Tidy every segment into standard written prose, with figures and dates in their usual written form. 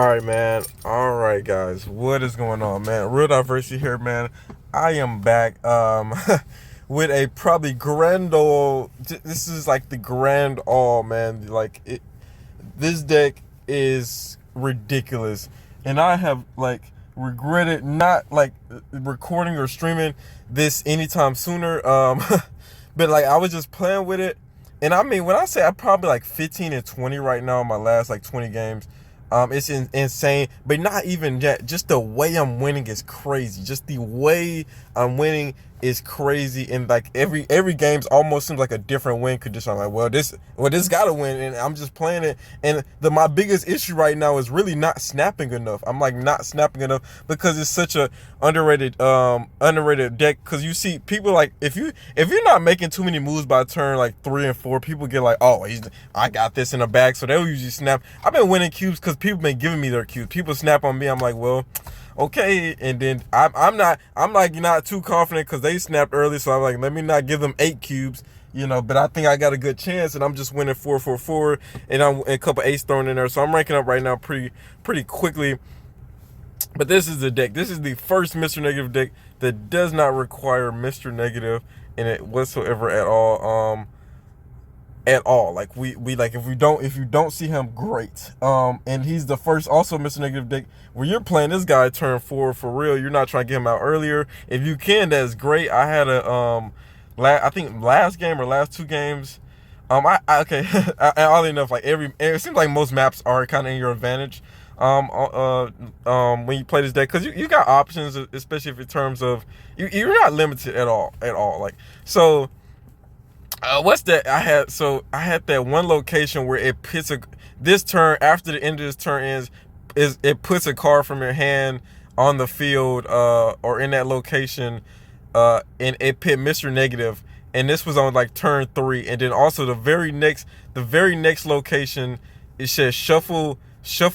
All right, man. All right, guys. What is going on, man? Real diversity here, man. I am back with a probably grand all. This is like the grand all, man. Like it. This deck is ridiculous, and I have like regretted not like recording or streaming this anytime sooner. But like I was just playing with it, and I mean when I say I'm probably like 15 and 20 right now in my last like 20 games. It's insane, but not even yet. Just the way I'm winning is crazy. Just the way I'm winning is crazy, and like every game's almost seems like a different win condition. I'm like, well this gotta win, and I'm just playing it. And my biggest issue right now is really not snapping enough. I'm like not snapping enough because it's such a underrated deck. Because you see people like if you're not making too many moves by turn like 3 and 4, people get like, oh, I got this in the bag, so they'll usually snap. I've been winning cubes because people been giving me their cubes. People snap on me. I'm like, well, okay. And then I'm like not too confident because they snapped early, so I'm like, let me not give them 8 cubes. But I think I got a good chance, and I'm just winning 4-4-4, and I'm a couple ace thrown in there, so I'm ranking up right now pretty quickly. But this is the deck. This is the first Mr. Negative deck that does not require Mr. Negative in it whatsoever at all. At all. Like we like if you don't see him, great. And he's the first also Mr. Negative deck where you're playing this guy turn 4 for real. You're not trying to get him out earlier. If you can, that's great. I had a I think last game or last 2 games. Okay. Oddly enough, like it seems like most maps are kind of in your advantage. When you play this deck, because you got options, especially if in terms of you're not limited at all. Like so. What's that? I had that one location where it puts this turn after the end of this turn is it puts a card from your hand on the field or in that location, and it put Mr. Negative, and this was on like turn 3, and then also the very next location it says shuffle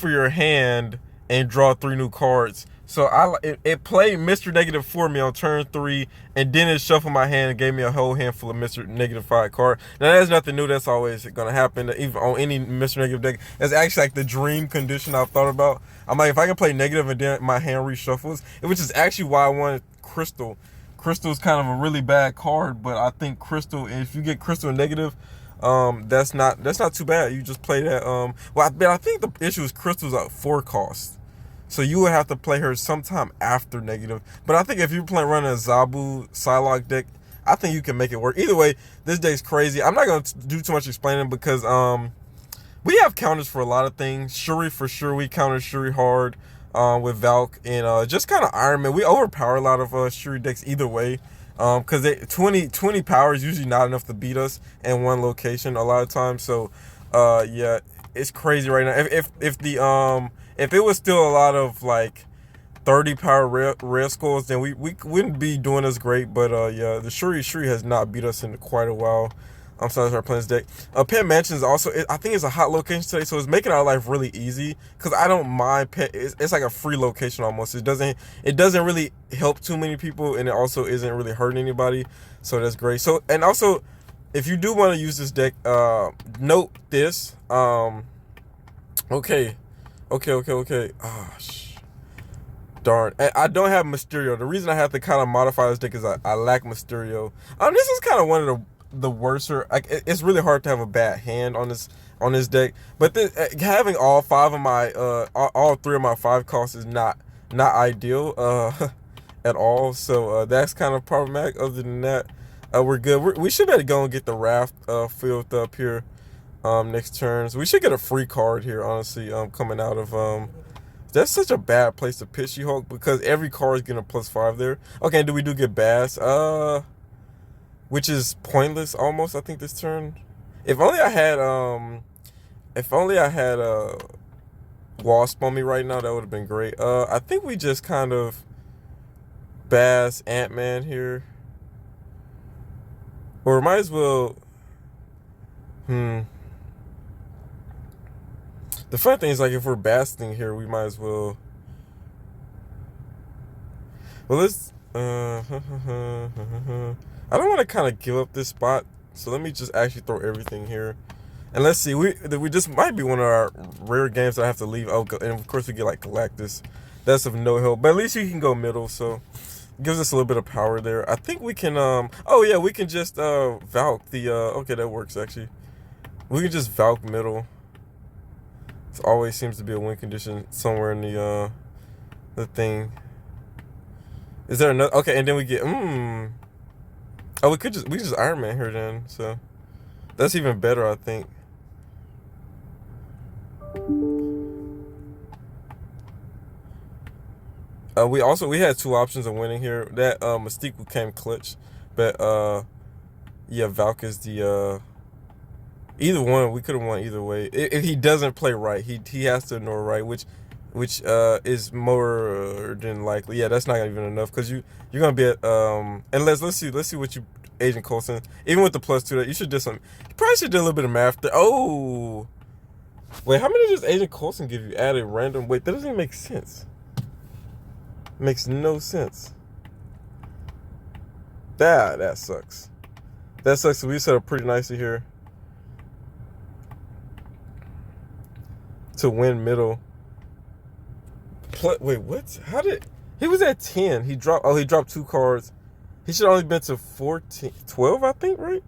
your hand and draw 3 new cards. So it played Mr. Negative for me on turn 3, and then it shuffled my hand and gave me a whole handful of Mr. Negative 5 card. Now that's nothing new. That's always gonna happen, even on any Mr. Negative deck. That's actually like the dream condition I've thought about. I'm like, if I can play negative and then my hand reshuffles, which is actually why I wanted Crystal. Crystal's kind of a really bad card, but I think Crystal, if you get Crystal negative, that's not too bad. You just play that. I think the issue is Crystal's at 4 cost. So you would have to play her sometime after negative. But I think if you're running a Zabu Psylocke deck, I think you can make it work. Either way, this deck's crazy. I'm not going to do too much explaining because we have counters for a lot of things. Shuri for sure. We counter Shuri hard with Valk. And just kind of Iron Man. We overpower a lot of Shuri decks either way. Because 20 power is usually not enough to beat us in one location a lot of times. So yeah, it's crazy right now. If it was still a lot of like 30 power rare scores, then we wouldn't be doing as great. But yeah, the Shuri has not beat us in quite a while. I'm sorry, I started playing this deck. Pet Mansion is also, I think it's a hot location today, so it's making our life really easy. Cause I don't mind Pet. It's like a free location almost. It doesn't really help too many people, and it also isn't really hurting anybody. So that's great. So and also, if you do want to use this deck, note this. Okay. Oh, darn. I don't have Mysterio. The reason I have to kind of modify this deck is I lack Mysterio. This is kind of one of the worser. Like it's really hard to have a bad hand on this deck. But having all 5 of my all 3 of my 5 costs is not ideal at all. So that's kind of problematic. Other than that, we're good. We should better go and get the raft filled up here. Next turns. We should get a free card here, honestly, coming out of that's such a bad place to pitch She-Hulk because every card is getting a +5 there. Okay, do we get Bass? Which is pointless almost, I think, this turn. If only I had Wasp on me right now, that would have been great. I think we just kind of Bass Ant-Man here. Or might as well The fun thing is, like, if we're basting here, we might as well. Well, let's. I don't want to kind of give up this spot, so let me just actually throw everything here. And let's see, we just might be one of our rare games that I have to leave. Oh, and of course we get like Galactus. That's of no help, but at least you can go middle, so gives us a little bit of power there. I think we can. Oh yeah, we can just Valk the. Okay, that works actually. We can just Valk middle. It always seems to be a win condition somewhere in the thing. Is there another? Okay, and then we get. Oh, we just Iron Man here then. So that's even better, I think. We had two options of winning here. That Mystique became clutch, but yeah, Valk is the either one. We could have won either way. If he doesn't play right, he has to ignore right, which is more than likely. Yeah, that's not even enough because you're gonna be at unless let's see what you Agent Coulson, even with the +2 that you should do some. You probably should do a little bit of math there. Oh wait, how many does Agent Coulson give you? Added random. Wait, that doesn't even make sense. Makes no sense. That sucks. That sucks. We set up pretty nicely here to win middle. Wait, what? How did he was at 10? He dropped. Oh, he dropped 2 cards. He should only been to 14, 12, I think, right?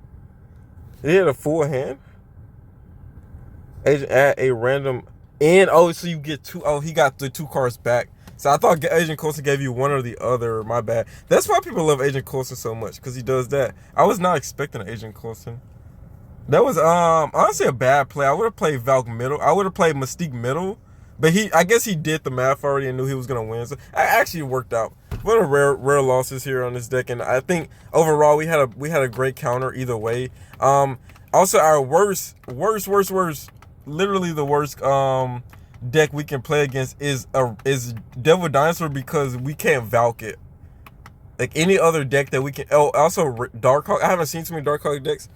He had a full hand. Agent add a random and so you get 2. Oh, he got the 2 cards back. So I thought Agent Coulson gave you one or the other. My bad. That's why people love Agent Coulson so much, because he does that. I was not expecting an Agent Coulson. That was honestly a bad play. I would have played Valk middle. I would have played Mystique middle, but I guess he did the math already and knew he was gonna win. So actually it worked out. One of the rare losses here on this deck, and I think overall we had a great counter either way. Also our worst, literally the worst deck we can play against is Devil Dinosaur, because we can't Valk it. Like any other deck that we can. Oh, also Darkhawk. I haven't seen too many Darkhawk decks,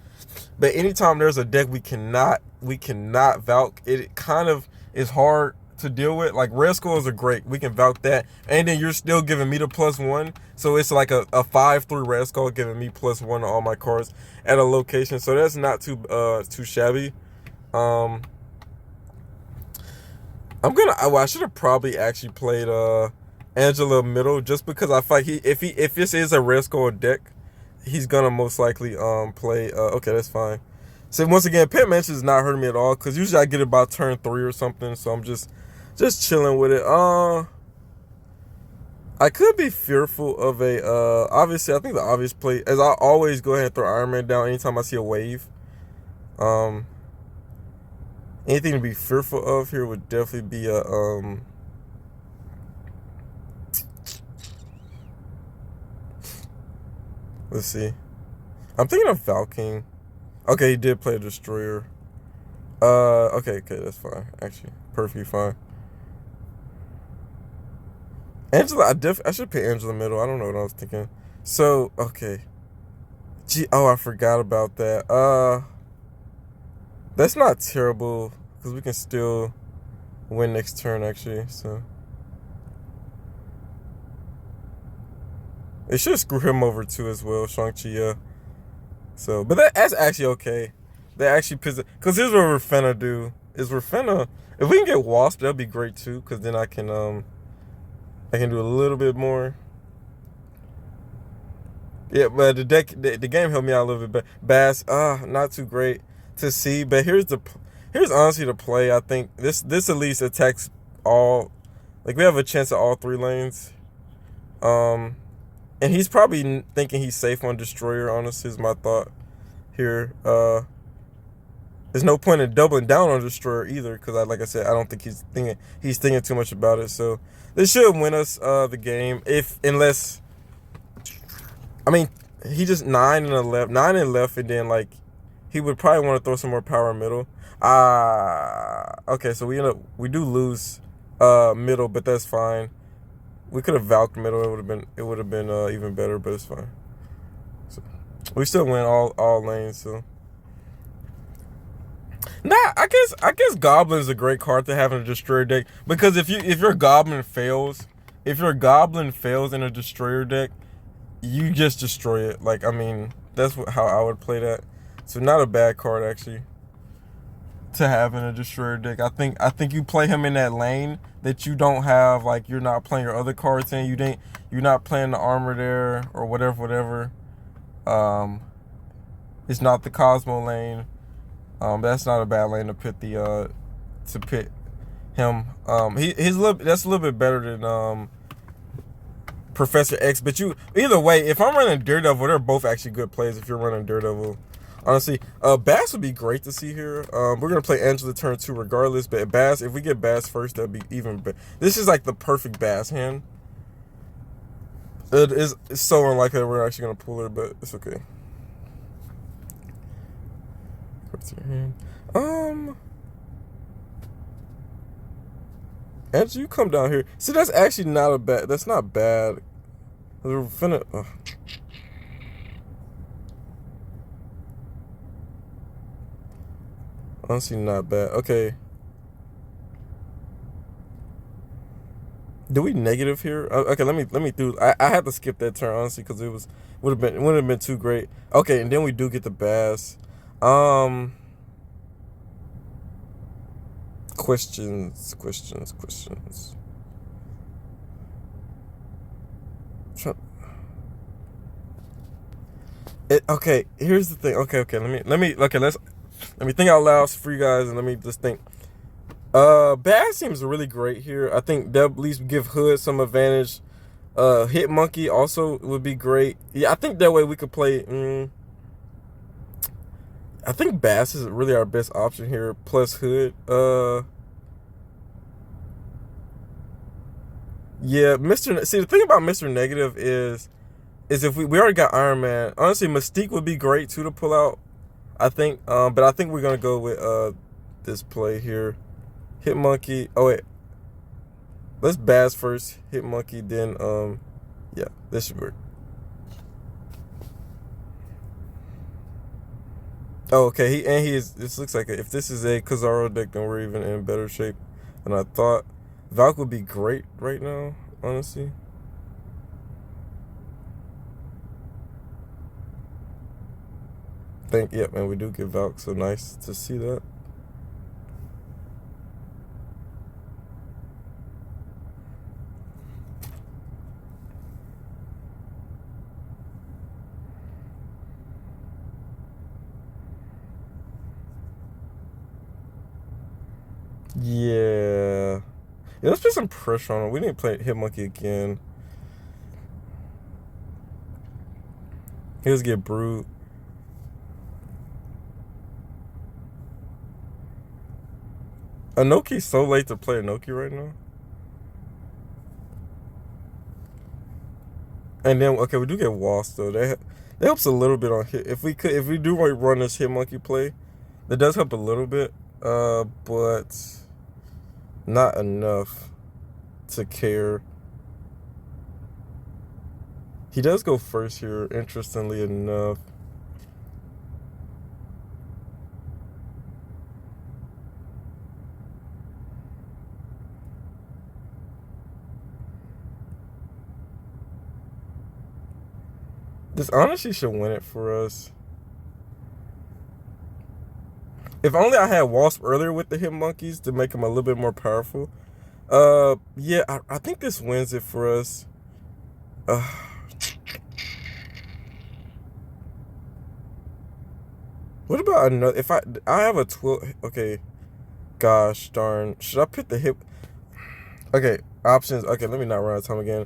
but anytime there's a deck we cannot Valk, it kind of is hard to deal with. Like Red Skulls are great. We can Valk that, and then you're still giving me the +1, so it's like a 5/3 Red Skull giving me +1 on all my cards at a location. So that's not too shabby. I should have probably actually played Angela middle, just because I feel like if this is a Red Skull deck, he's gonna most likely play okay, that's fine. So once again, Pet Mansion is not hurting me at all, because usually I get it about turn 3 or something, so I'm just chilling with it. I could be fearful of a obviously I think the obvious play, as I always go ahead and throw Iron Man down anytime I see a wave. Anything to be fearful of here would definitely be a let's see. I'm thinking of Valking. Okay, he did play a Destroyer. Okay, that's fine. Actually, perfectly fine. Angela, I should pay Angela middle. I don't know what I was thinking. So, okay. I forgot about that. That's not terrible, because we can still win next turn, actually, so. It should screw him over, too, as well, Shang-Chi, yeah. So, but that's actually okay. That actually pisses, because here's what we're finna do. If we can get Wasp, that'd be great, too, because then I can do a little bit more. Yeah, but the game helped me out a little bit, but Bass, not too great to see, but here's honestly the play. I think this at least attacks all, like we have a chance at all 3 lanes. And he's probably thinking he's safe on Destroyer, honestly, is my thought here. There's no point in doubling down on Destroyer either, because like I said, I don't think he's thinking too much about it. So this should win us the game, unless I mean he just 9 and left, and then like he would probably want to throw some more power middle. Okay, so we do lose middle, but that's fine. We could have Valked middle. It would have been even better, but it's fine. So we still win all lanes. So I guess Goblin is a great card to have in a Destroyer deck, because if your Goblin fails in a Destroyer deck, you just destroy it. Like, I mean, that's how I would play that. So not a bad card, actually. to having a destroyer deck. I think you play him in that lane that you don't have, like you're not playing your other cards in. You're not playing the armor there or whatever. It's not the Cosmo lane. That's not a bad lane to pit him. That's a little bit better than Professor X. But either way, if I'm running Daredevil, they're both actually good plays. If you're running Daredevil, honestly, Bass would be great to see here. We're gonna play Angela turn 2 regardless, but Bass, if we get Bass first, that'd be even better. This is like the perfect Bass hand. It's so unlikely that we're actually gonna pull her, but it's okay. What's your hand? Angela, you come down here. See, that's actually not a bad. That's not bad. We're finna. Honestly, not bad. Okay. Do we negative here? Okay, let me do. I had to skip that turn honestly because it wouldn't have been too great. Okay, and then we do get the Bass. Questions. Okay, here's the thing. Okay. Let me think out loud for you guys, and let me just think. Bass seems really great here. I think they'll at least give Hood some advantage. Hit Monkey also would be great. Yeah, I think that way we could play. I think Bass is really our best option here, plus Hood. Yeah, See, the thing about Mr. Negative is if we already got Iron Man. Honestly, Mystique would be great too to pull out, I think. But I think we're gonna go with this play here. Hit Monkey. Oh wait. Let's Bass first, Hit Monkey, then yeah, this should work. Oh, okay. This looks like if this is a Kazaro deck, then we're even in better shape than I thought. Valk would be great right now, honestly. Yep, man, we do get Valk, so nice to see that. Yeah. Let's put some pressure on him. We need to play Hit Monkey again. He'll get Brood. Anoki's so late to play Anoki right now. And then, okay, we do get Wasp, though. That helps a little bit on hit. If we do run this Hit Monkey play, that does help a little bit. But not enough to care. He does go first here, interestingly enough. This honestly should win it for us. If only I had Wasp earlier with the Hit Monkeys to make him a little bit more powerful. Yeah, I think this wins it for us. What about another? If I have a 12. Okay, gosh darn. Should I pick the hip? Okay, options. Okay, let me not run out of time again.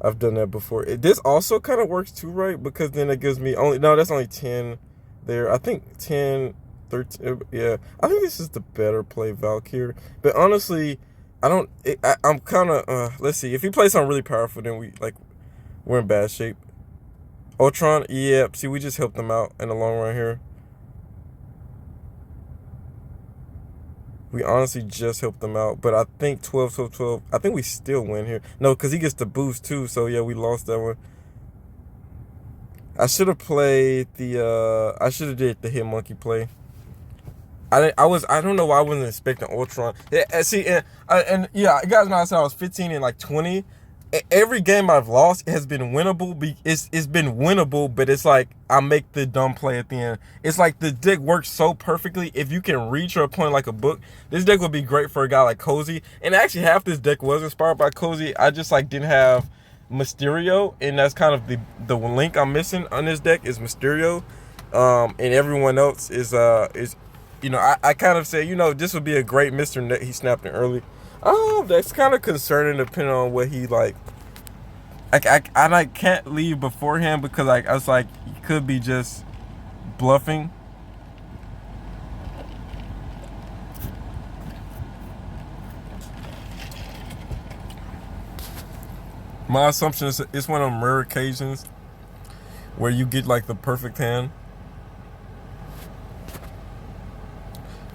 I've done that before. This also kind of works too, right? Because then it gives me only. No, that's only 10 there. I think 10, 13. Yeah, I think this is the better play, Valkyrie. But honestly, I'm kind of. Let's see. If he plays something really powerful, then we're in bad shape. Ultron. Yeah. See, we just helped them out in the long run here. We honestly just helped them out, but I think 12. I think we still win here. No, because he gets the boost too. So yeah, we lost that one. I should have played the. I should have did the Hit Monkey play. I don't know why I wasn't expecting Ultron. Yeah, see, and yeah, you guys know I said I was 15 and 20, every game I've lost has been winnable. It's been winnable, but it's like I make the dumb play at the end. It's like the deck works so perfectly. If you can reach your opponent like a book, this deck would be great for a guy like Cozy. And actually, half this deck was inspired by Cozy. I just like didn't have Mysterio, and that's kind of the link I'm missing on this deck is Mysterio. And everyone else is I kind of say, this would be a great Mr. Net. He snapped in early. That's kind of concerning depending on what he like. I can't leave beforehand because I was like, he could be just bluffing. My assumption is it's one of them rare occasions where you get like the perfect hand.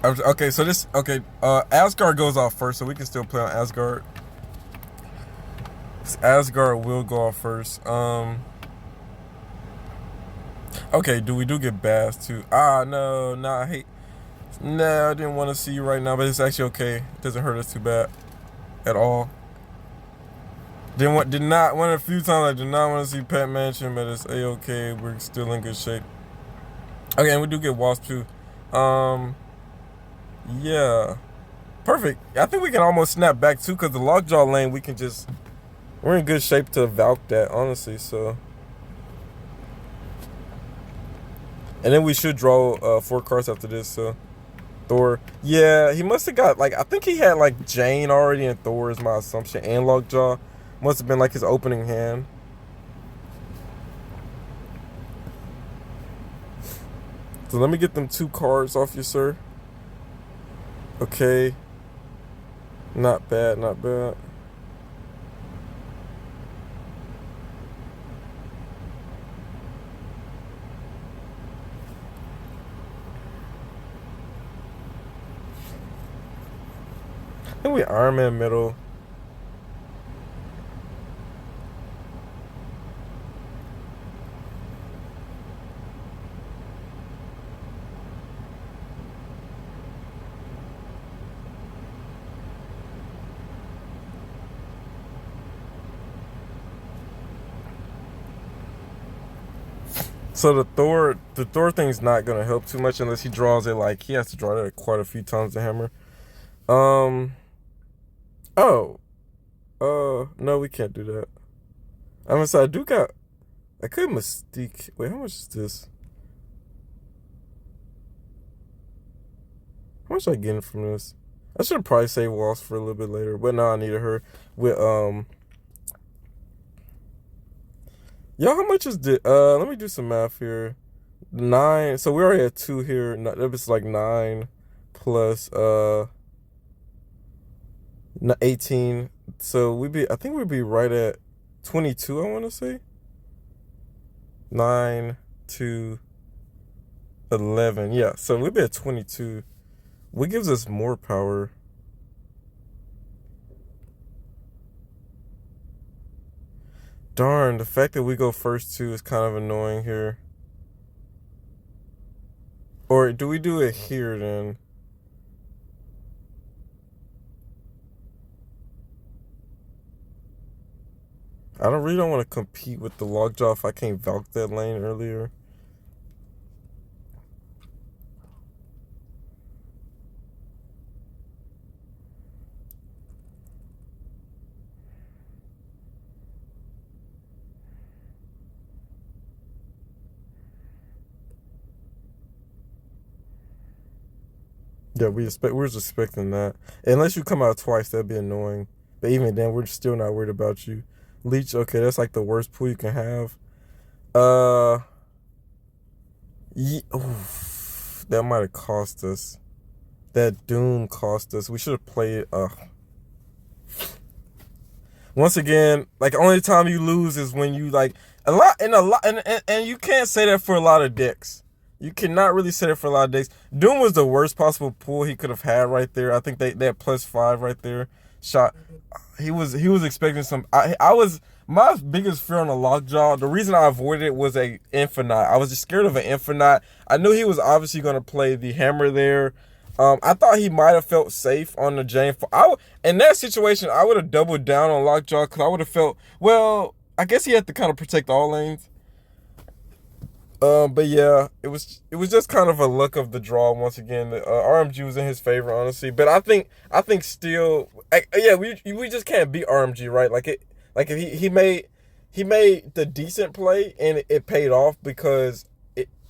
Okay, so Asgard goes off first, so we can still play on Asgard. Asgard will go off first. Okay, we do get Bass too. No, I hate. No, I didn't want to see you right now, but it's actually okay. It doesn't hurt us too bad at all. Did not one of the few times I did not want to see Pet Mansion, but it's a-okay. We're still in good shape. Okay, and we do get Wasp too. Yeah. Perfect. I think we can almost snap back too, because the Lockjaw lane we're in good shape to Valk that, honestly, so. And then we should draw 4 cards after this, so. Thor. Yeah, he must have got, I think he had, Jane already and Thor is my assumption, and Lockjaw. Must have been, his opening hand. So let me get them 2 cards off you, sir. Okay. Not bad, not bad. I think we Iron Man middle. So the Thor thing's not gonna help too much unless he draws it he has to draw that quite a few times to hammer. No, we can't do that. I'm gonna say I could Mystique. Wait, how much is this? How much am I getting from this? I should probably save Wasp for a little bit later, but no, I needed her with Yo, how much is this? Let me do some math here. 9. So we already had 2 here. That was 9 plus 18. So I think we'd be right at 22, I want to say. 9 to 11. Yeah, so we'd be at 22. What gives us more power? Darn, the fact that we go first too is kind of annoying here. Or do we do it here then? I really don't want to compete with the Lockjaw if I can't Valk that lane earlier. Yeah, we're just expecting that. Unless you come out twice, that'd be annoying. But even then, we're still not worried about you. Leech, okay, that's the worst pool you can have. Yeah, oof, that might have cost us. That Doom cost us. We should have played. Once again, only time you lose is when you and you can't say that for a lot of decks. You cannot really say that for a lot of decks. Doom was the worst possible pool he could have had right there. I think they had +5 right there. Shot. He was expecting some. I was my biggest fear on the Lockjaw. The reason I avoided it was a Infinite. I was just scared of an Infinite. I knew he was obviously going to play the hammer there. I thought he might have felt safe on the Jane. In that situation, I would have doubled down on Lockjaw because I would have felt, well, I guess he had to kind of protect all lanes. But yeah, it was just kind of a luck of the draw once again. The RMG was in his favor, honestly. But I think still, yeah, we just can't beat RMG, right? Like if he made the decent play and it paid off because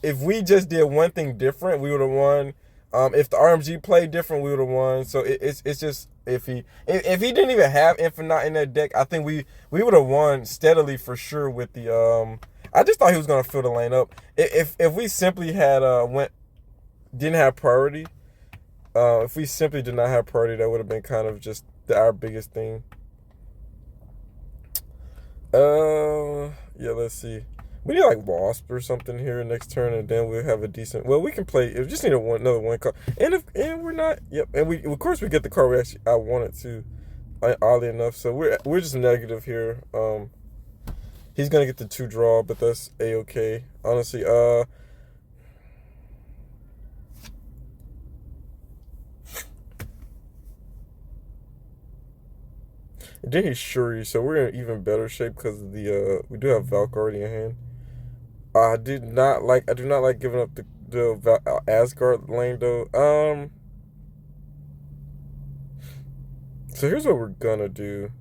if we just did one thing different, we would have won. If the RMG played different, we would have won. So it's just if he didn't even have Infinite in that deck, I think we would have won steadily for sure with the. I just thought he was gonna fill the lane up. If we simply had didn't have priority, if we simply did not have priority, that would have been kind of just our biggest thing. Yeah, let's see. We need like Wasp or something here next turn, and then we'll have a decent. Well, we can play. We just need another one card, and we're not. Yep, and we of course we get the card I wanted to. Oddly enough, so we're just negative here. He's gonna get the 2 draw, but that's a-okay. Honestly, and then he's Shuri, so we're in even better shape because of the we do have Valk already in hand. I do not like giving up the Asgard lane though. So here's what we're gonna do.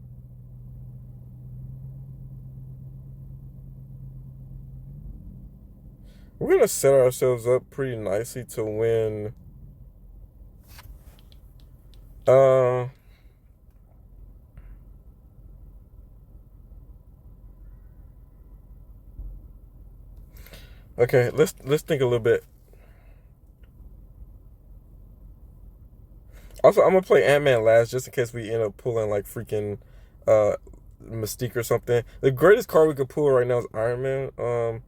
We're gonna set ourselves up pretty nicely to win. Uh, okay, let's think a little bit. Also, I'm gonna play Ant-Man last just in case we end up pulling like freaking uh Mystique or something. The greatest card we could pull right now is Iron Man.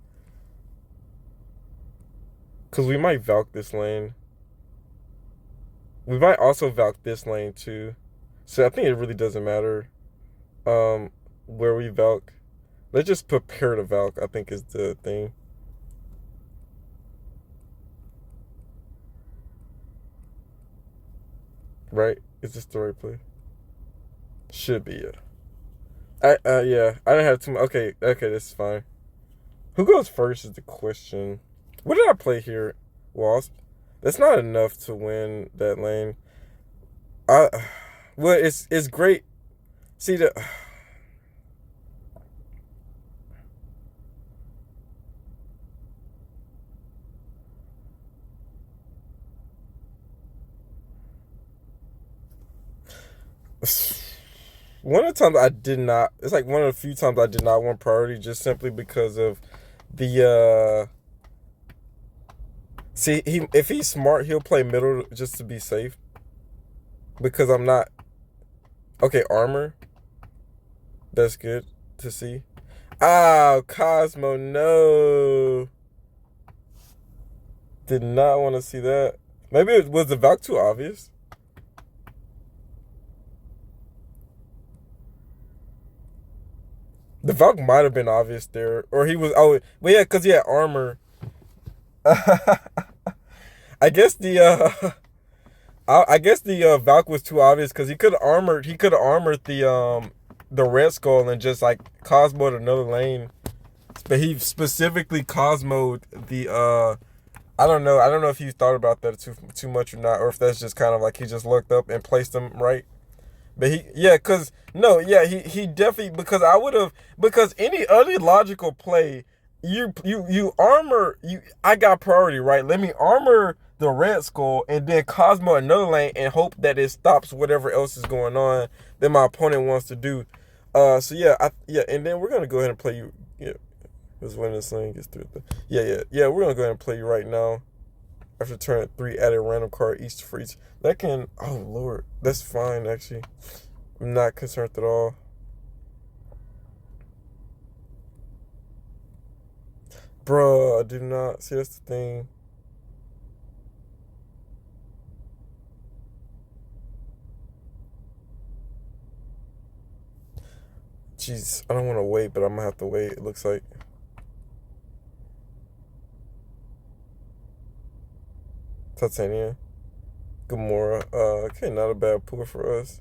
Because we might Valk this lane. We might also Valk this lane too. So I think it really doesn't matter where we Valk. Let's just prepare to Valk, I think is the thing. Right? Is this the right play? Should be, yeah. Yeah, I don't have too much. Okay, this is fine. Who goes first is the question. What did I play here? Wasp. That's not enough to win that lane. I well, it's great. See the one of the times I did not. It's like one of the few times I did not want priority, just simply because of the. See, if he's smart, he'll play middle just to be safe. Because I'm not. Okay, armor. That's good to see. Oh, Cosmo, no. Did not want to see that. Maybe it was the Valk too obvious. The Valk might have been obvious there, or he was. Oh, well, yeah, because he had armor. I guess the Valk was too obvious because he could have armored. He could have armored the Red Skull and just like Cosmoed another lane. But he specifically Cosmoed the I don't know. I don't know if he thought about that too much or not, or if that's just kind of like he just looked up and placed them right. But he definitely, because I would have, because any other logical play, you armor, I got priority, right? Let me armor the Red Skull and then Cosmo another lane and hope that it stops whatever else is going on that my opponent wants to do. So yeah, and then we're gonna go ahead and play you. Yeah, because when this lane gets through yeah, we're gonna go ahead and play you right now. After turn 3, add a random card each for each. That can, oh lord, that's fine actually. I'm not concerned at all. Bruh, I do not. See, that's the thing. Jeez, I don't want to wait, but I'm gonna have to wait, it looks like. Titania. Gamora. Okay, not a bad pull for us.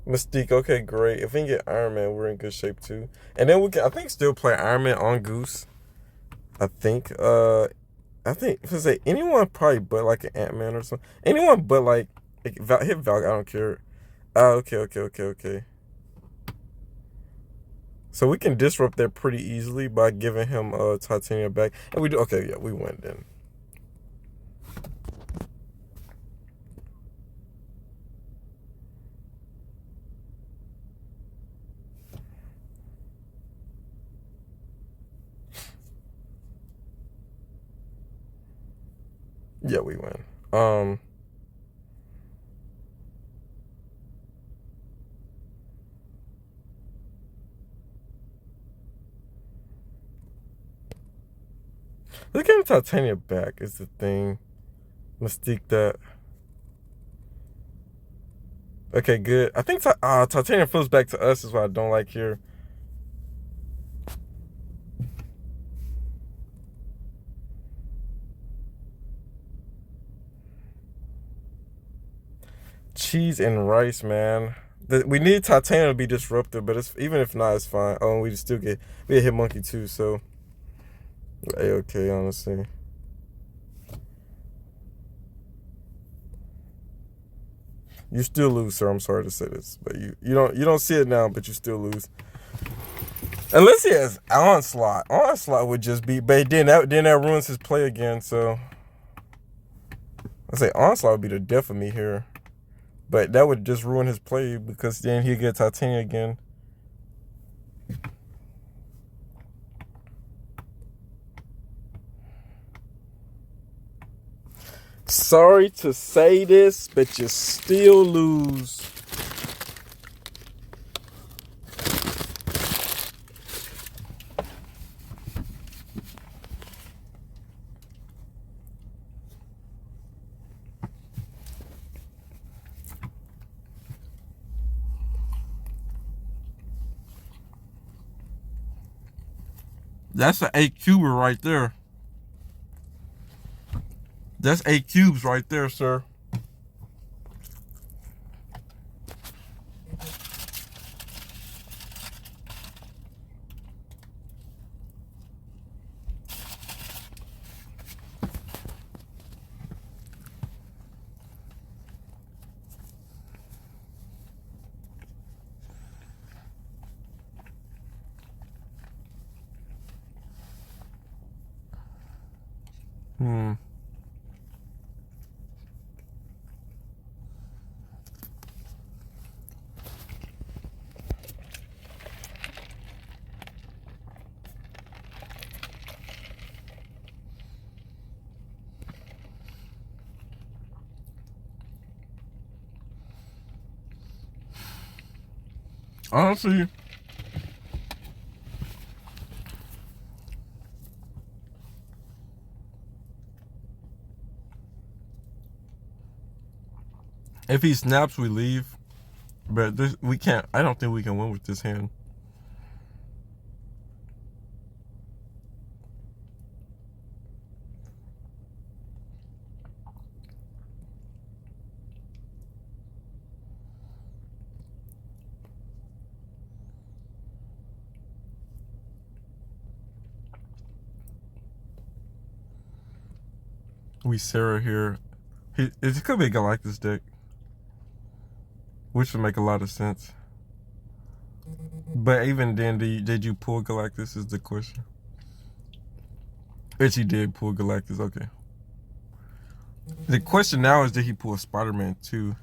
Mystique, okay, great. If we can get Iron Man, we're in good shape too. And then we can, I think, still play Iron Man on Goose. I think. I think if I say anyone probably but like an Ant Man or something. Anyone but like hit Valk. I don't care. Okay. So we can disrupt that pretty easily by giving him Titanium back, and we do. Okay, yeah, we win then. Yeah, we win. Let's get Titania back is the thing. Mystique that. Okay, good. I think Titania flows back to us is what I don't like here. Cheese and rice, man. We need Titania to be disruptive, but it's even if not, it's fine. Oh, and we still get hit monkey too, so okay, honestly. You still lose, sir. I'm sorry to say this, but you don't see it now, but you still lose. Unless he has onslaught. Onslaught would just be, but then that ruins his play again. So I say onslaught would be the death of me here, but that would just ruin his play because then he'd get Titania again. Sorry to say this, but you still lose. That's an 8-cuber right there. That's 8 cubes right there, sir. Honestly, if he snaps, we leave. But we can't. I don't think we can win with this hand. We Sarah here. It could be a Galactus deck, which would make a lot of sense. But even then, did you pull Galactus is the question. If he did pull Galactus, okay. The question now is, did he pull Spider-Man too?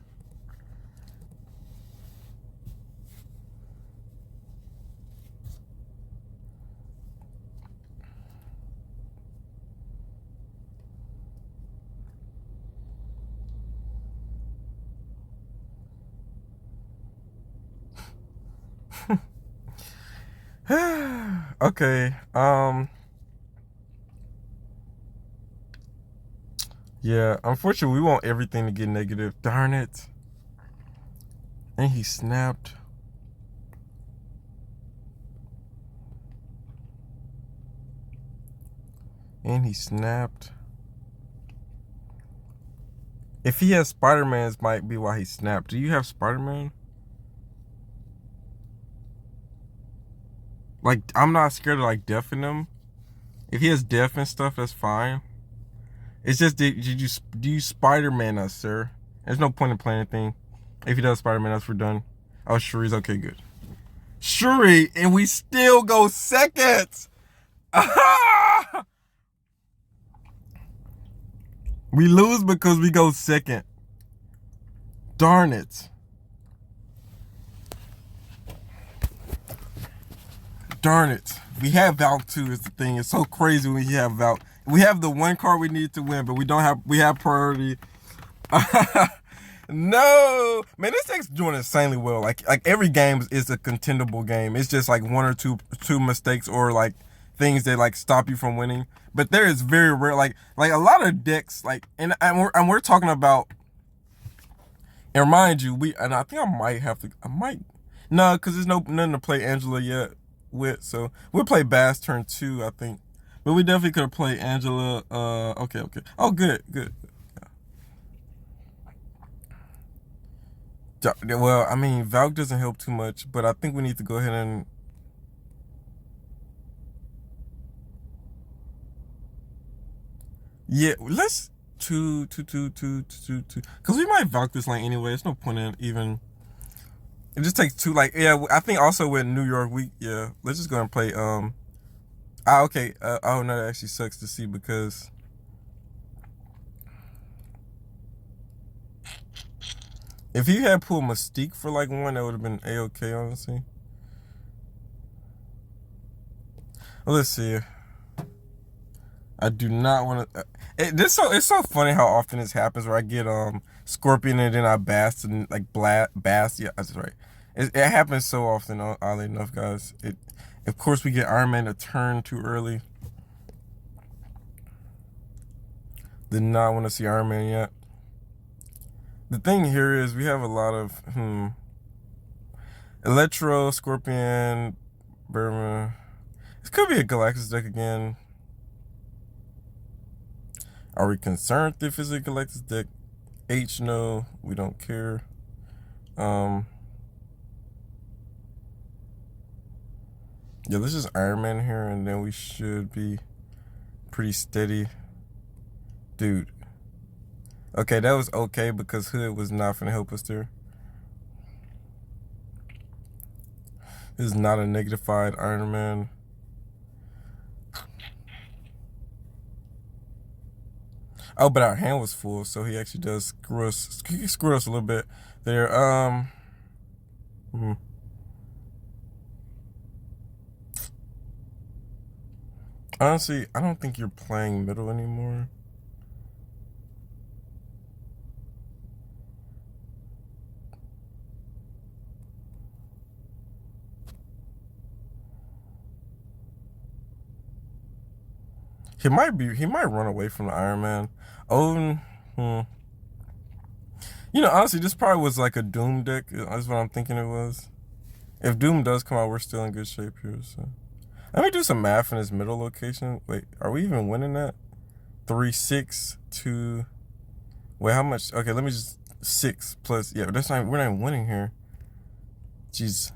Okay. Yeah, unfortunately, we want everything to get negative. Darn it. And he snapped. And he snapped. If he has Spider-Man's, might be why he snapped. Do you have Spider-Man? Like, I'm not scared of like death in him. If he has death and stuff, that's fine. It's just, do you Spider-Man us, sir? There's no point in playing anything. If he does Spider-Man us, we're done. Oh, Shuri's okay, good. Shuri, and we still go second. We lose because we go second. Darn it. Darn it. We have Valk 2 is the thing. It's so crazy when you have Valk. We have the one card we need to win, but we have priority. No. Man, this thing's doing insanely well. Like every game is a contendable game. It's just like one or two mistakes or like things that like stop you from winning. But there is very rare, like a lot of decks, like, and we're talking about, and mind you, and I think I might, no, because there's nothing to play Angela yet with, so we'll play Bass turn 2, I think, but we definitely could have played Angela. Okay, oh, good. Well, I mean, Valk doesn't help too much, but I think we need to go ahead and. Yeah, let's two, because we might Valk this lane anyway. There's no point in even. It just takes 2. Like, yeah, I think also with New York, let's just go and play. Okay. Oh no, that actually sucks to see because. If he had pulled Mystique for like 1, that would have been A-okay, honestly. Well, let's see. I do not want to. It's so funny how often this happens where I get Scorpion and then I Bass and like Bass. Yeah, that's right. It happens so often, oddly enough, guys. Of course, we get Iron Man a turn too early. Did not want to see Iron Man yet. The thing here is we have a lot of Electro, Scorpion, Burma. This could be a Galactus deck again. Are we concerned if it's a Galactus deck? H, no, we don't care. Yeah, this is Iron Man here, and then we should be pretty steady. Dude. Okay, that was okay because Hood was not going to help us there. This is not a negatified Iron Man. Oh, but our hand was full, so he actually does screw us a little bit there. Honestly, I don't think you're playing middle anymore. He might run away from the Iron Man. Oh, You know, honestly, this probably was like a Doom deck. That's what I'm thinking it was. If Doom does come out, we're still in good shape here. So let me do some math in his middle location. Wait, are we even winning that? 3, 6, 2. Wait, how much? Okay, let me just 6 plus. Yeah, we're not even winning here. Jeez.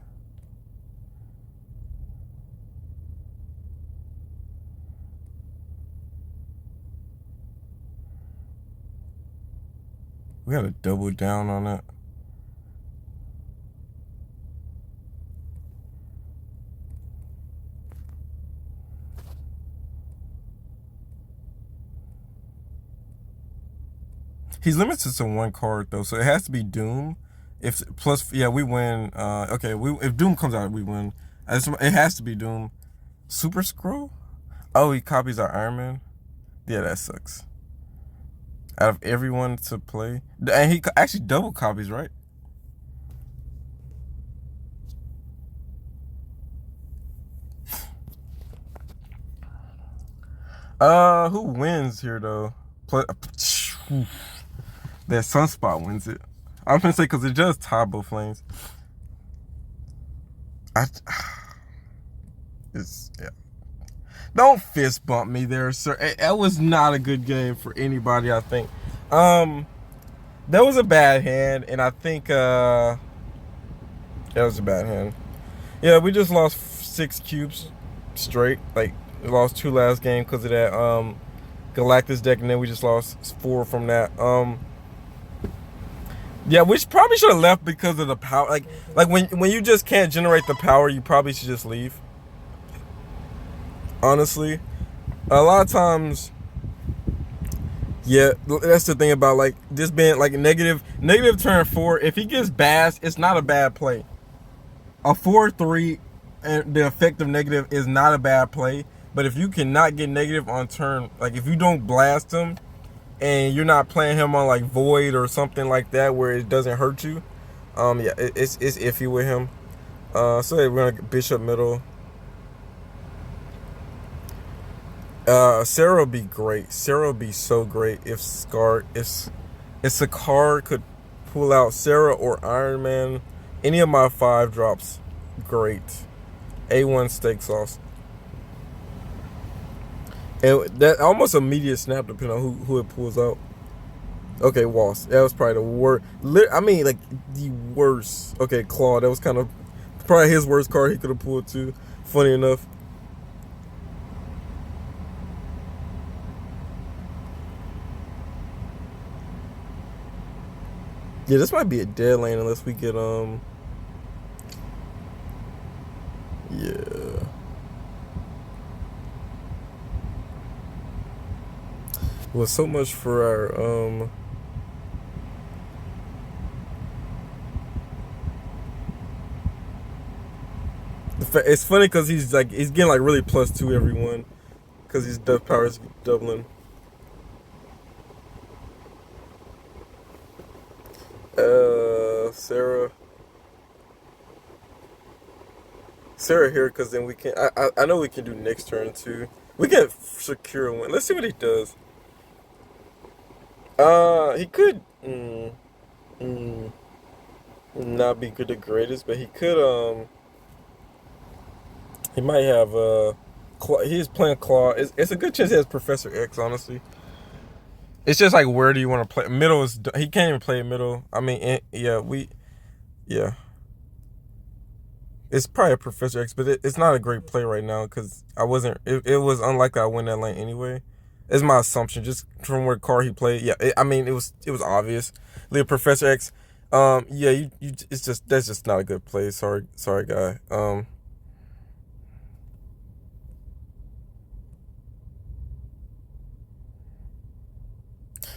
We gotta double down on that. He's limited to 1 card though, so it has to be Doom. If plus, yeah, we win. Okay, if Doom comes out, we win. It has to be Doom. Super Scroll? Oh, he copies our Iron Man. Yeah, that sucks. Out of everyone to play, and he actually double copies, right? Who wins here though? That Sunspot wins it. I'm gonna say because it does tie both lanes. It's yeah. Don't fist bump me there, sir. That was not a good game for anybody, I think. That was a bad hand, and I think that was a bad hand. Yeah, we just lost 6 cubes straight. Like, we lost 2 last game because of that Galactus deck, and then we just lost 4 from that. Yeah, we probably should have left because of the power. Like when you just can't generate the power, you probably should just leave. Honestly, a lot of times, yeah, that's the thing about like this being like negative turn 4. If he gets bashed, it's not a bad play. A 4-3 and the effect of negative is not a bad play. But if you cannot get negative on turn, like if you don't blast him and you're not playing him on like void or something like that where it doesn't hurt you, yeah, it's iffy with him. So yeah, we're gonna bishop middle. Sarah would be great. Sarah would be so great if Sakaar could pull out Sarah or Iron Man. Any of my 5 drops, great. A1 steak sauce. And that almost immediate snap depending on who it pulls out. Okay, Waltz. That was probably the worst. I mean, like, the worst. Okay, Claw. That was kind of probably his worst card he could have pulled, too. Funny enough. Yeah, this might be a dead lane unless we get, yeah. Well, so much for our, it's funny because he's getting like really +2 everyone because his death power is doubling. Sarah here because then we can. I know we can do next turn too. We can secure one. Let's see what he does. He could mm, not be good the greatest, but he could he might have he's playing Claw. It's a good chance he has Professor X. Honestly, it's just like where do you want to play? Middle is he can't even play middle. I mean, yeah. It's probably a Professor X, but it's not a great play right now because I wasn't. It was unlikely I win that lane anyway. It's my assumption just from what card he played. Yeah, I mean it was obvious. Leave Professor X. Yeah, you. It's just that's just not a good play. Sorry, guy.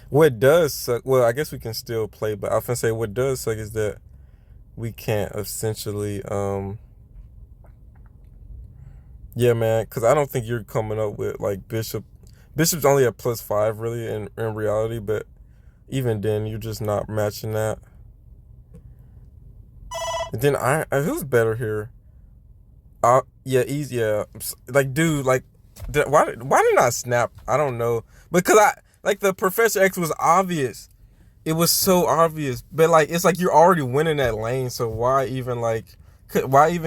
What does suck? Well, I guess we can still play, but I was gonna say what does suck is that we can't essentially yeah, man, because I don't think you're coming up with like bishop's only at +5 really in reality, but even then you're just not matching that. And then who's better here? Yeah, easy. Yeah, like dude, like why did I snap? I don't know, because I like the Professor X was obvious. It was so obvious, but like it's like you're already winning that lane, so why even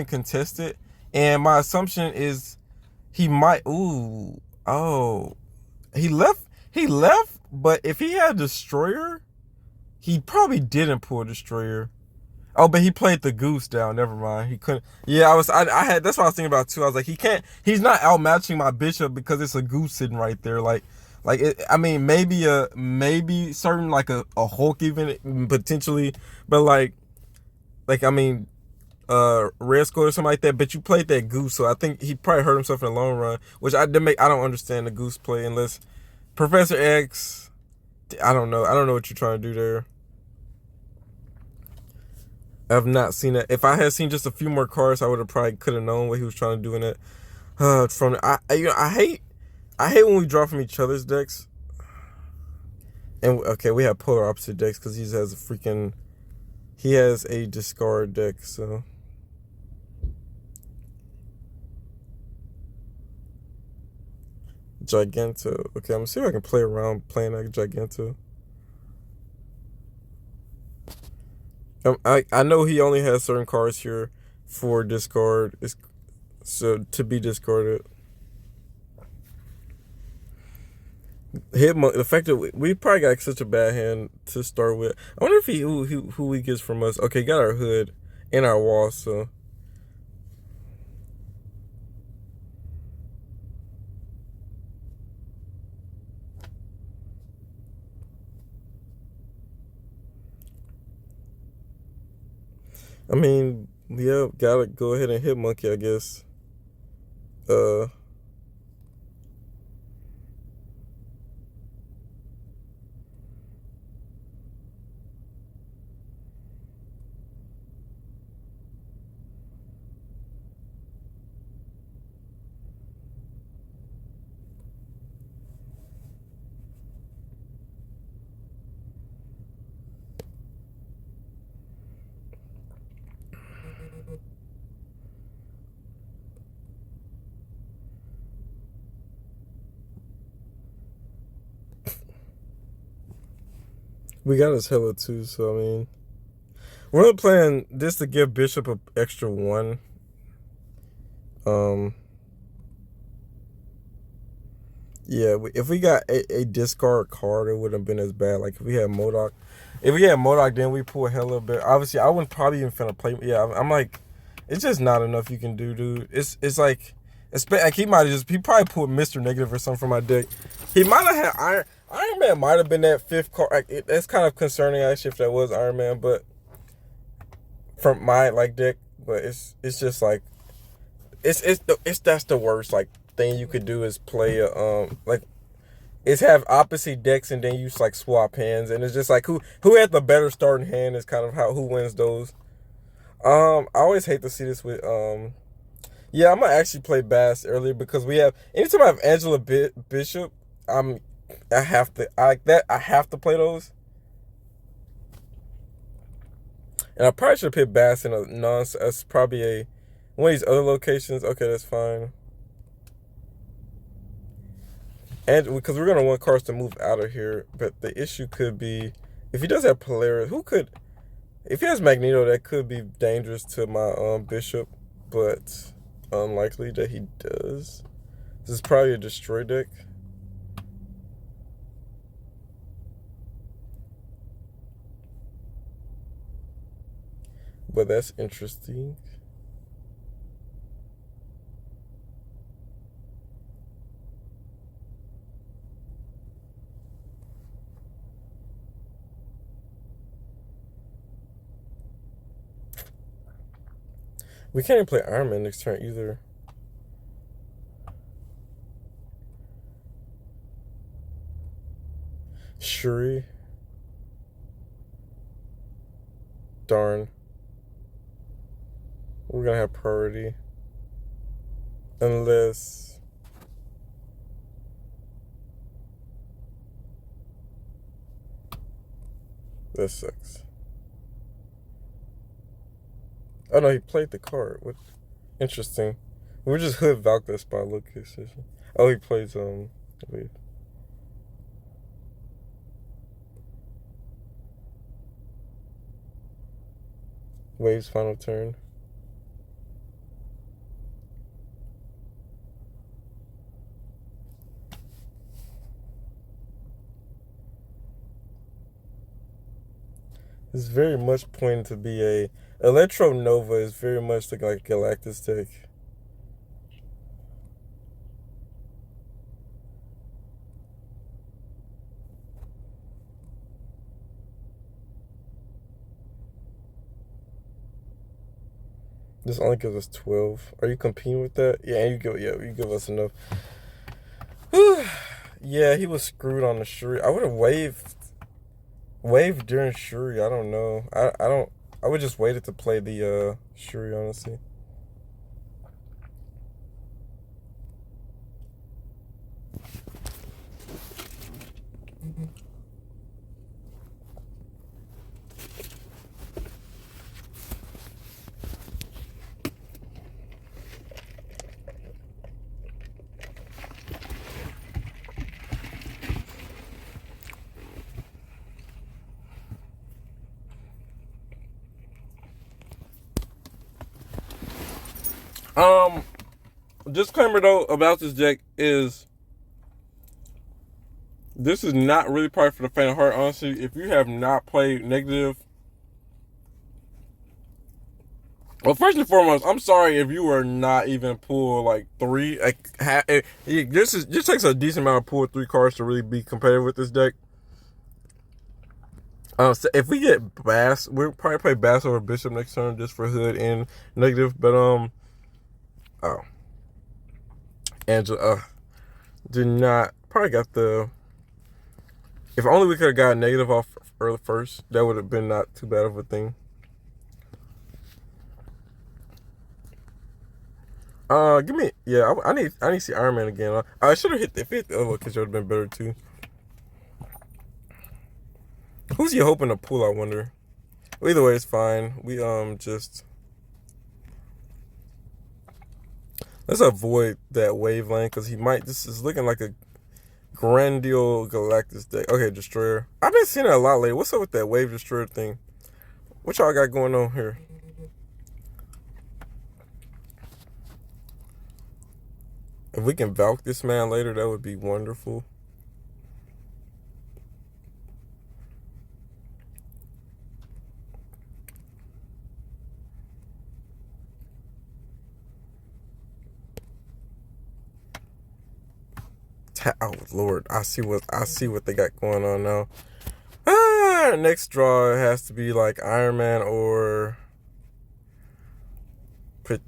contest it? And my assumption is he might. Ooh, oh, He left, but if he had Destroyer, he probably didn't pull Destroyer. Oh, but he played the goose down. Never mind. He couldn't. Yeah, I had. That's what I was thinking about too. I was like, he can't. He's not outmatching my bishop because it's a goose sitting right there. I mean, maybe certain like a Hulk even potentially, but I mean, Red Skull or something like that. But you played that goose, so I think he probably hurt himself in the long run. Which I don't understand the goose play unless Professor X. I don't know. I don't know what you're trying to do there. I've not seen it. If I had seen just a few more cards, I would have probably could have known what he was trying to do in it. I hate when we draw from each other's decks. And okay, we have polar opposite decks because he has a discard deck. So Giganto. Okay, I'm gonna see if I can play around playing like Giganto. I know he only has certain cards here for discard, so to be discarded. Hitmonk. The fact that we probably got such a bad hand to start with. I wonder if who he gets from us. Okay, got our hood and our wall. So I mean, yeah, gotta go ahead and hit monkey, I guess. Uh, we got his hella too. So I mean, we're only playing this to give Bishop an extra one. Um, yeah, if we got a discard card, it wouldn't have been as bad. Like if we had MODOK. If we had MODOK, then we pull hella bit. Obviously, I wouldn't probably even finna play. Yeah, I'm like, it's just not enough you can do, dude. It's like he might have he probably pulled Mr. Negative or something from my deck. He might have had Iron Man might have been that fifth card. Like, that's kind of concerning actually if that was Iron Man, but from my like deck. But it's just like it's that's the worst like thing you could do is play a like is have opposite decks and then you just like swap hands and it's just like who had the better starting hand is kind of how who wins those. I always hate to see this with yeah, I'm gonna actually play Bass earlier because we have anytime I have Angela Bishop, I have to play those. And I probably should have put Bass in a non. That's probably a one of these other locations. Okay, that's fine. And because we're gonna want cards to move out of here, but the issue could be if he does have Polaris, who could? If he has Magneto, that could be dangerous to my Bishop, but unlikely that he does. This is probably a destroy deck. But that's interesting. We can't even play Iron Man next turn either. Shuri. Darn. We're gonna have priority. Unless that sucks. Oh no, he played the card. What interesting. We're just hood Valkyrie by location. Oh, he plays wait. Wave's final turn. It's very much pointed to be a Electro Nova is very much like Galactus deck. This only gives us 12. Are you competing with that? Yeah, you give us enough. Yeah, he was screwed on the Shuri. I would have waved during Shuri. I don't know. I don't. I would just waited to play the Shuri honestly. Disclaimer though about this deck is This is not really probably for the faint of heart, honestly. If you have not played negative, well, first and foremost, I'm sorry if you were not even pull like three. Like, this takes a decent amount of pull 3 cards to really be competitive with this deck. So if we get Bass, we'll probably play Bass over Bishop next turn just for hood and negative. But oh, Angela, did not probably got the. If only we could have got negative off early first, that would have been not too bad of a thing. Give me, yeah, I need to see Iron Man again. I should have hit the fifth over because it would have been better too. Who's you hoping to pull? I wonder. Well, either way, it's fine. We just let's avoid that wave lane because he might. This is looking like a Grandial Galactus deck. Okay, Destroyer. I've been seeing it a lot lately. What's up with that Wave Destroyer thing? What y'all got going on here? If we can Valk this man later, that would be wonderful. Oh Lord, I see what they got going on now. Next draw has to be like Iron Man or put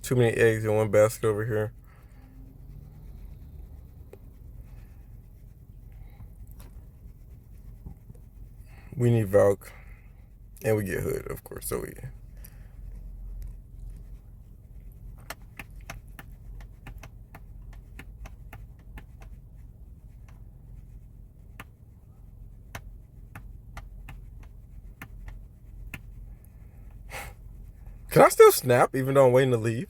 too many eggs in one basket over here. We need Valk, and we get Hood, of course. So we. Can I still snap even though I'm waiting to leave?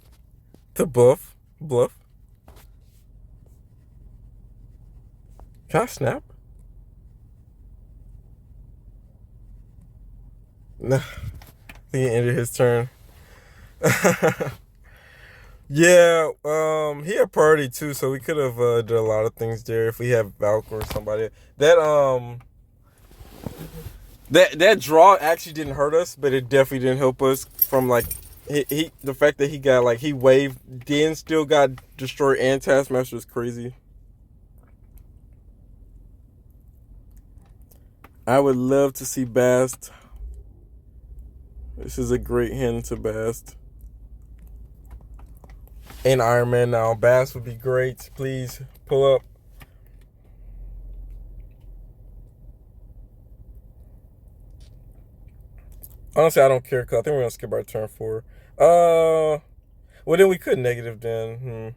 To bluff? Can I snap? Nah. He ended his turn. Yeah, he had priority too, so we could have did a lot of things there if we have Valk or somebody. That draw actually didn't hurt us, but it definitely didn't help us from like he the fact that he got like he waved then still got destroyed and Taskmaster is crazy. I would love to see Bast. This is a great hand to Bast. And Iron Man now. Bast would be great. Please pull up. Honestly, I don't care because I think we're gonna skip our turn 4. Well then we could negative then.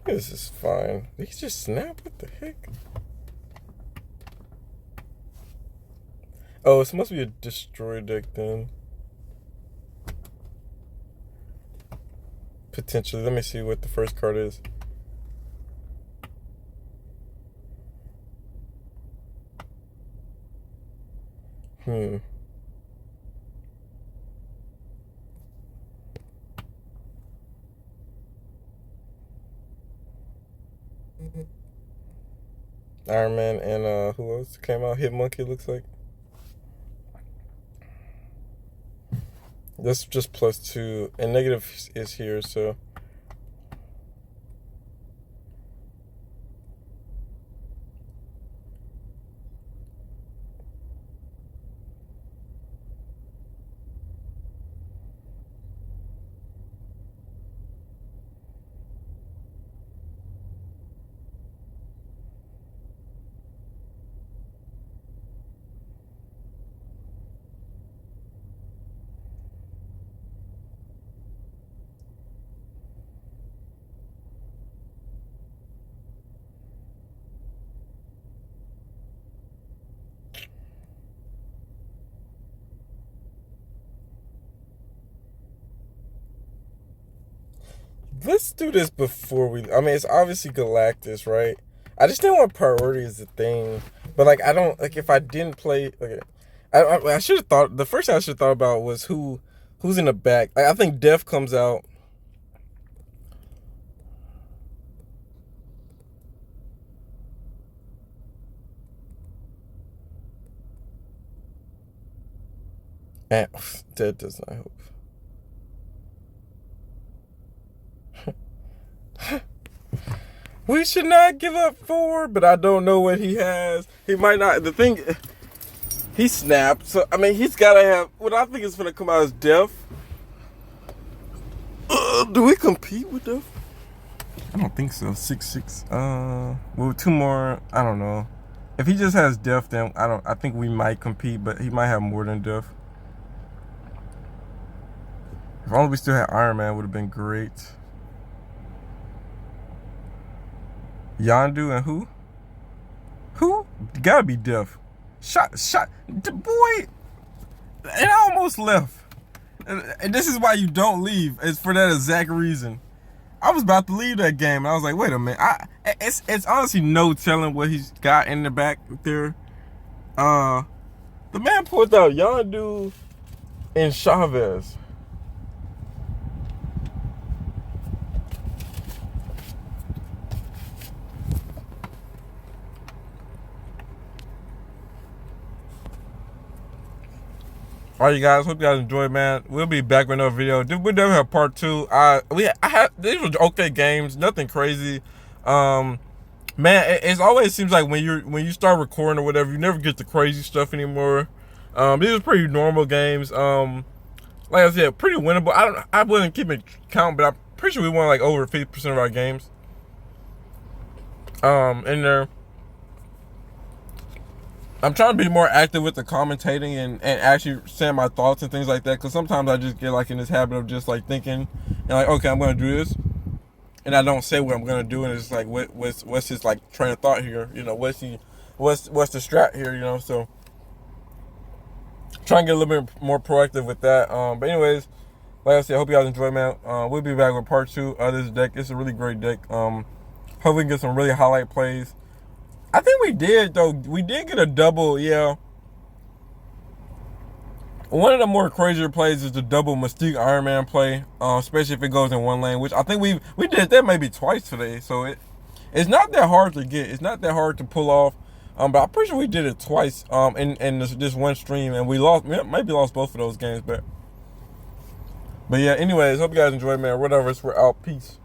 This is fine. He just snap. What the heck? Oh, it must be a destroy deck then. Potentially. Let me see what the first card is. Iron Man and who else came out? Hitmonkey looks like. This just +2 and negative is here, so. Let's do this before we. I mean, it's obviously Galactus, right? I just didn't want priority as a thing, but like I don't like if I didn't play. Okay, I should have thought the first thing I should have thought about was who Who's in the back? I think Def comes out. And that does not help. We should not give up Ford, but I don't know what he has. He might not. The thing, he snapped. So, I mean, he's got to have, what I think is going to come out as Def. Do we compete with Def? I don't think so. 6'6". Well, 2 more. I don't know. If he just has Def, then I think we might compete, but he might have more than Def. If only we still had Iron Man, would have been great. Yondu and who? Who? Gotta be Def. Shot. Boy, and I almost left. And this is why you don't leave. It's for that exact reason. I was about to leave that game, and I was like, wait a minute. It's honestly no telling what he's got in the back there. The man pulled out Yondu and Chavez. All right, you guys. Hope you guys enjoyed, man. We'll be back with another video. We'll definitely have part 2. These were okay games, nothing crazy. Man, it always seems like when you start recording or whatever, you never get the crazy stuff anymore. These are pretty normal games. Like I said, pretty winnable. I wasn't keeping count, but I'm pretty sure we won like over 50% of our games. In there. I'm trying to be more active with the commentating and actually saying my thoughts and things like that, because sometimes I just get like in this habit of just like thinking and like, okay, I'm going to do this, and I don't say what I'm going to do, and it's like what's his like train of thought here, you know, what's the strat here, you know. So trying to get a little bit more proactive with that. But anyways, like I said, I hope you guys enjoy, man. We'll be back with part 2 of this deck. It's a really great deck. Hopefully we can get some really highlight plays. I think we did, though. We did get a double, yeah. One of the more crazier plays is the double Mystique Iron Man play, especially if it goes in one lane, which I think we did that maybe twice today. So it's not that hard to get. It's not that hard to pull off. But I'm pretty sure we did it twice in this one stream, and we maybe lost both of those games. But yeah, anyways, hope you guys enjoyed, man. Whatever, we're out. Peace.